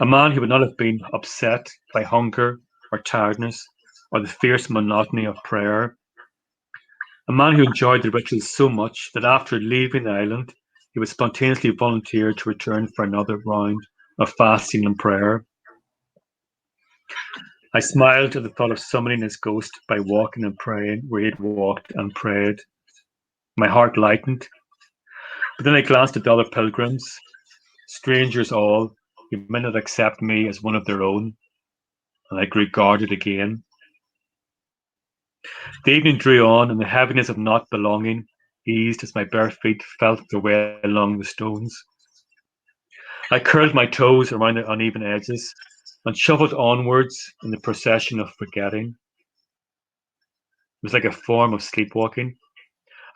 A man who would not have been upset by hunger or tiredness or the fierce monotony of prayer. A man who enjoyed the rituals so much that after leaving the island, he would spontaneously volunteer to return for another round of fasting and prayer. I smiled at the thought of summoning his ghost by walking and praying where he had walked and prayed. My heart lightened. But then I glanced at the other pilgrims, strangers all, who might not accept me as one of their own, and I grew guarded again. The evening drew on, and the heaviness of not belonging eased as my bare feet felt their way along the stones. I curled my toes around the uneven edges and shuffled onwards in the procession of forgetting. It was like a form of sleepwalking.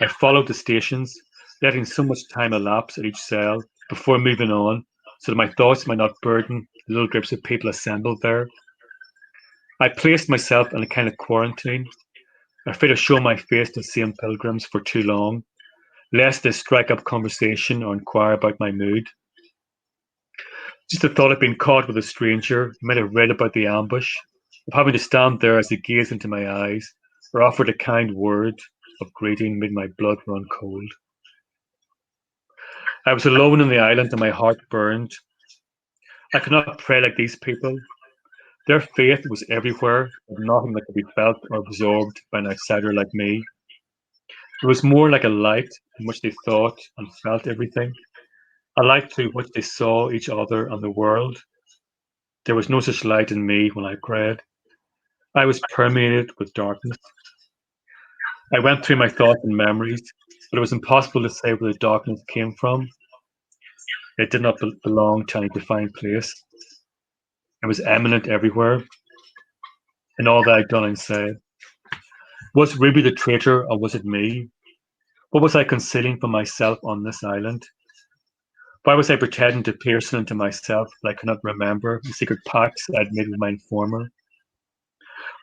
I followed the stations, letting so much time elapse at each cell before moving on, so that my thoughts might not burden the little groups of people assembled there. I placed myself in a kind of quarantine, afraid of showing my face to same pilgrims for too long, lest they strike up conversation or inquire about my mood. Just the thought of being caught with a stranger who might have read about the ambush, of having to stand there as they gazed into my eyes, or offered a kind word of greeting made my blood run cold. I was alone on the island and my heart burned. I could not pray like these people. Their faith was everywhere, but nothing that could be felt or absorbed by an outsider like me. It was more like a light in which they thought and felt everything, a light through which they saw each other and the world. There was no such light in me when I prayed. I was permeated with darkness. I went through my thoughts and memories, but it was impossible to say where the darkness came from. It did not belong to any defined place. It was eminent everywhere, in all that I'd done and said. Was Ruby the traitor, or was it me? What was I concealing from myself on this island? Why was I pretending to pierce into myself that I could not remember the secret pacts I'd made with my informer?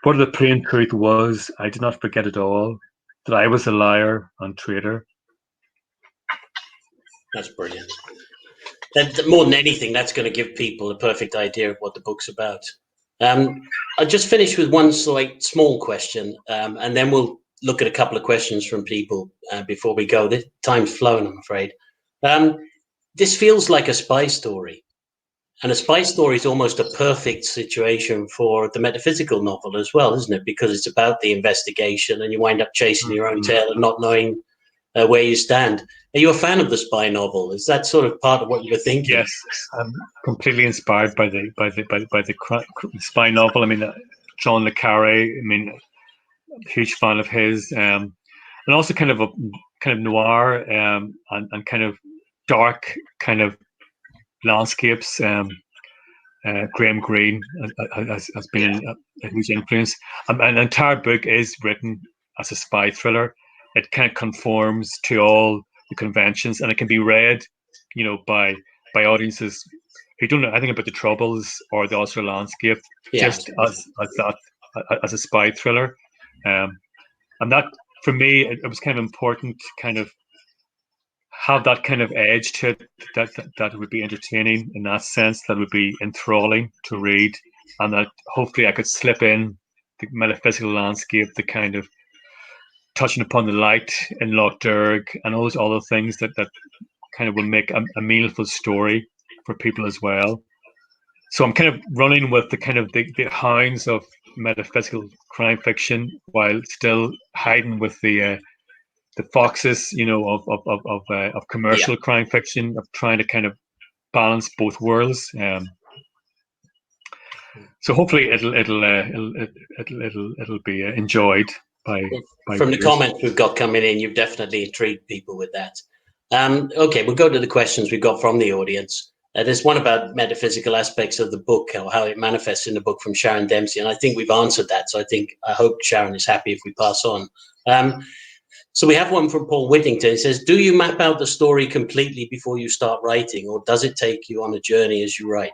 But the plain truth was, I did not forget at all that I was a liar and traitor. That's brilliant. More than anything, that's going to give people a perfect idea of what the book's about. I'll just finish with one small question, and then we'll look at a couple of questions from people before we go. The time's flown, I'm afraid. This feels like a spy story. And a spy story is almost a perfect situation for the metaphysical novel as well, isn't it? Because it's about the investigation and you wind up chasing your own tail and not knowing where you stand. Are you a fan of the spy novel? Is that sort of part of what you were thinking? Yes, I'm completely inspired by the spy novel. I mean, John le Carre. I mean, huge fan of his, and also kind of noir and kind of dark kind of landscapes. Graham Greene has been a huge influence. An entire book is written as a spy thriller. It kind of conforms to all the conventions, and it can be read, by audiences who don't know anything about the Troubles or the Ulster landscape, just as a spy thriller. And that, for me, it was kind of important to kind of have that kind of edge to it that would be entertaining in that sense, that would be enthralling to read, and that hopefully I could slip in the metaphysical landscape, the kind of touching upon the light in Loch Derg and all those other things that kind of will make a meaningful story for people as well. So I'm kind of running with the kind of the hounds of metaphysical crime fiction while still hiding with the foxes, of commercial crime fiction, of trying to kind of balance both worlds. So hopefully it'll be enjoyed by from the readers. comments we've got coming in. You've definitely intrigued people with that. Okay, we'll go to the questions we've got from the audience. There's one about metaphysical aspects of the book, or how it manifests in the book, from Sharon Dempsey, and I think we've answered that. So I hope Sharon is happy if we pass on. So we have one from Paul Whittington. It says, do you map out the story completely before you start writing, or does it take you on a journey as you write?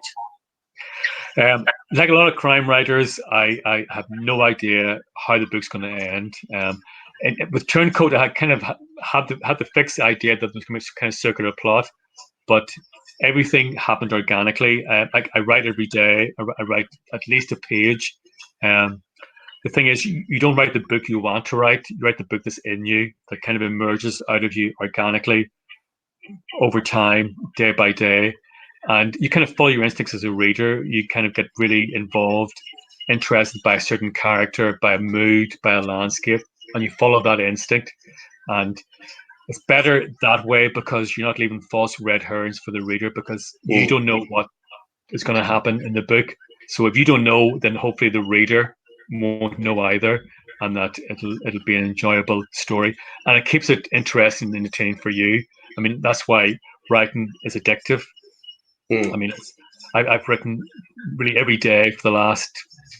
Like a lot of crime writers, I have no idea how the book's going to end. And with Turncoat, I kind of had the fixed idea that there's going to be kind of circular plot, but everything happened organically. I write every day. I write at least a page. The thing is, you don't write the book you want to write. You write the book that's in you, that kind of emerges out of you organically over time, day by day. And you kind of follow your instincts as a reader. You kind of get really involved, interested by a certain character, by a mood, by a landscape, and you follow that instinct. And it's better that way, because you're not leaving false red herrings for the reader, because you don't know what is going to happen in the book. So if you don't know, then hopefully the reader won't know either, and that it'll be an enjoyable story, and it keeps it interesting and entertaining for you. I mean, that's why writing is addictive. I mean, I've written really every day for the last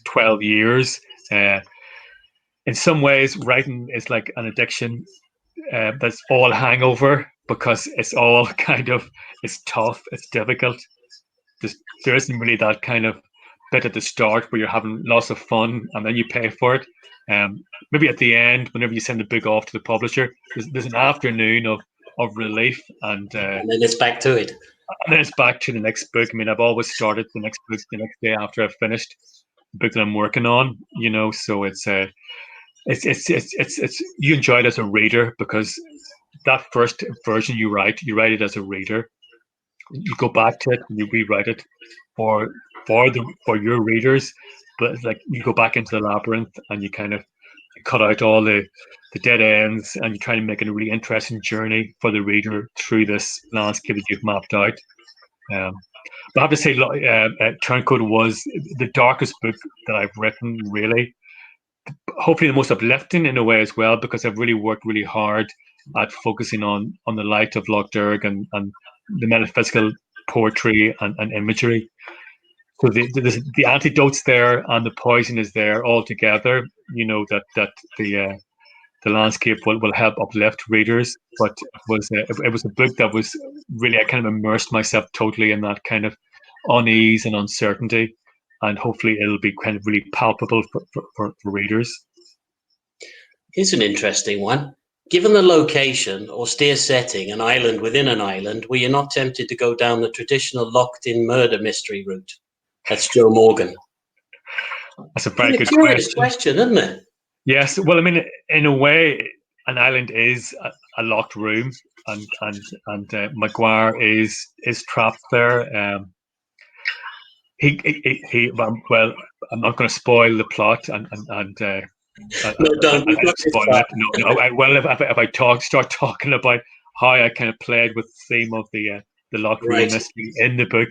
12 years. In some ways, writing is like an addiction that's all hangover, because it's all kind of, it's tough, it's difficult. There isn't really that kind of bit at the start where you're having lots of fun and then you pay for it. Maybe at the end, whenever you send the book off to the publisher, there's an afternoon of relief, and then it's back to it. And then it's back to the next book. I mean, I've always started the next book the next day after I've finished the book that I'm working on. So it's you enjoy it as a reader, because that first version you write it as a reader. You go back to it and you rewrite it for your readers, but it's like you go back into the labyrinth and you kind of cut out all the dead ends, and you try to make it a really interesting journey for the reader through this landscape that you've mapped out. But I have to say, Turncoat was the darkest book that I've written, really. Hopefully the most uplifting in a way as well, because I've really worked really hard at focusing on the light of Loch Derg and the metaphysical poetry and imagery. So the antidote's there and the poison is there all together. That the landscape will help uplift readers. But it was a book that was really, I kind of immersed myself totally in that kind of unease and uncertainty, and hopefully it'll be kind of really palpable for readers. Here's an interesting one. Given the location, austere setting, an island within an island, were you not tempted to go down the traditional locked-in murder mystery route? That's Joe Morgan. That's a very good question, isn't it? Yes. Well, I mean, in a way, an island is a locked room, and Maguire is trapped there. Well, I'm not going to spoil the plot, and no, don't spoil it. No. Well, if I start talking about how I kind of played with the theme of the locked room mystery in the book,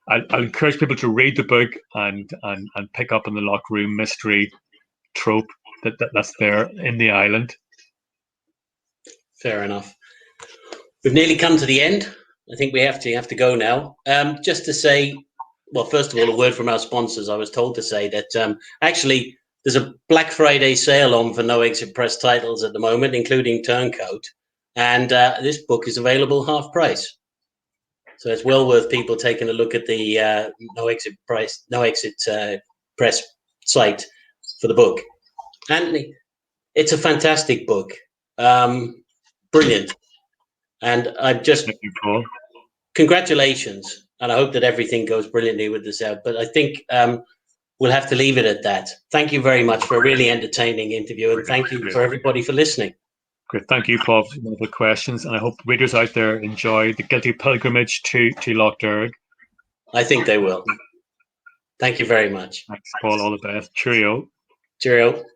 I'll encourage people to read the book and pick up on the locked room mystery trope that's there in the island. Fair enough. We've nearly come to the end. I think we have to go now. Just to say, well, first of all, a word from our sponsors. I was told to say that actually there's a Black Friday sale on for No Exit Press titles at the moment, including Turncoat, and this book is available half price. So it's well worth people taking a look at the No Exit Press site for the book. Anthony, it's a fantastic book, brilliant, and I'm just Thank you, Paul. Congratulations, and I hope that everything goes brilliantly with this out. But I think we'll have to leave it at that. Thank you very much for a really entertaining interview, and thank you for everybody for listening. Great, thank you, Paul, for wonderful questions, and I hope readers out there enjoy the guilty pilgrimage to Loch Derg. I think they will. Thank you very much. Thanks, Paul. All the best. Cheerio. Cheerio.